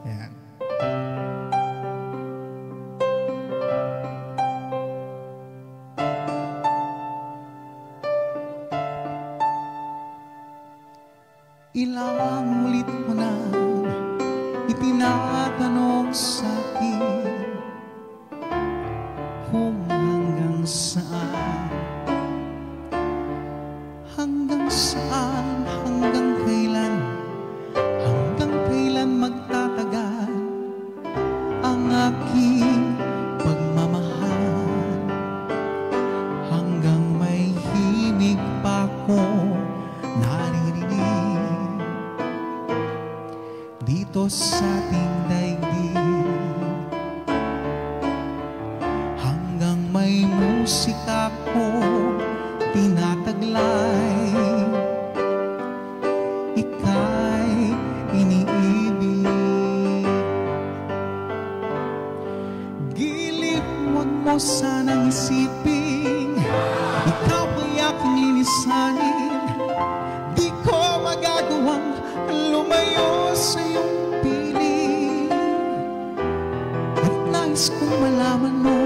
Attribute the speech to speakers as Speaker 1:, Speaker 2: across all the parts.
Speaker 1: Ayan. Ilang ulit mo na itinatanong sa'kin kung hanggang saan, hanggang kailan magtatagal ang aking pagmamahal, hanggang may himig pa ko naririnig dito sa ating daigdig, hanggang may musika ko tinataglay, ika'y iniibig. Giliw, huwag mo sanang isipin, ikaw ay aking linisanin. Di ko magagawang lumayo sa iyong piling, at nais kong malaman mo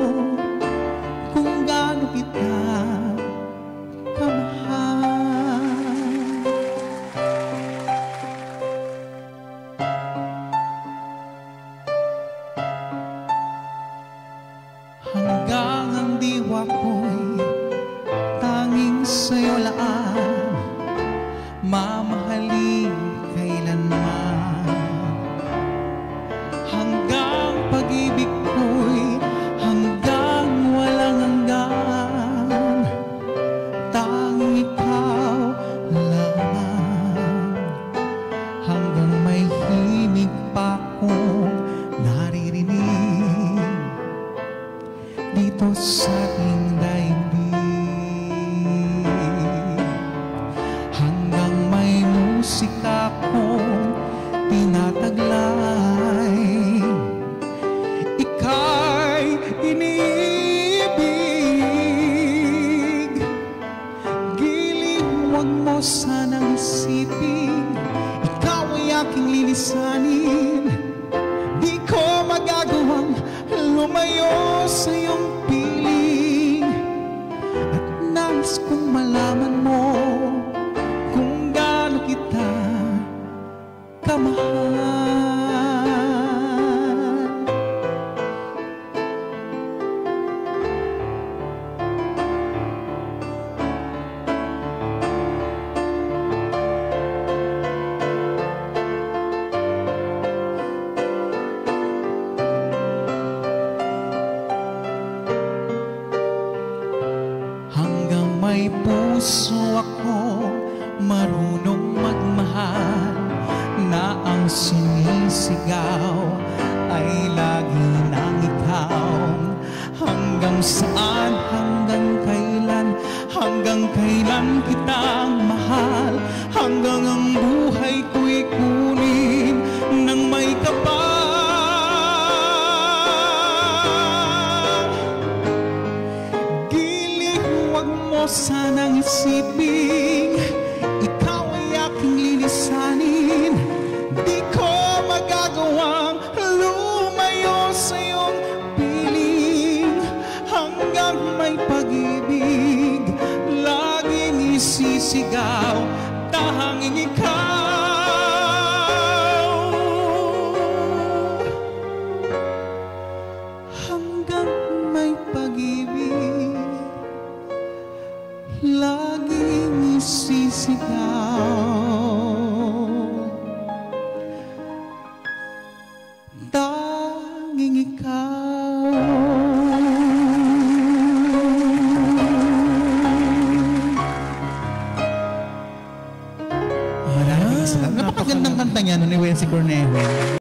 Speaker 1: kung gaano kita kamahal. Hanggang ang diwa ko'y tanging sa'yo laan, mamahalin kailanman. Hanggang pag-ibig ko'y hanggang walang hanggan, tanging ikaw lamang. Hanggang may himig pa akong naririnig dito sa ating daigdig, hanggang may musika kong tinataglay, ika'y iniibig. Giliw, huwag mo sanang isipin, ikaw ay aking lilisanin. Di ko magagawang lumayo sa iyong piling, at nais kong malaman mo kung gaano kita kamahal. Hanggang may puso ako marunong magmahal, na ang sumisigaw ay lagi nang ikaw. Hanggang saan, hanggang kailan kitang mahal, hanggang ang buhay ko'y kunin ng may kapal. Giliw, huwag mo sanang isipin, ikaw ay aking lilisanin. Di ko magagawang lumayo sa iyong piling, hanggang may pag-ibig laging isisigaw, tanging ikaw. Hanggang may pag-ibig laging isisigaw, tanging ikaw. Maraming salamat. Napakagandang kanta niya ni Wency Cornejo.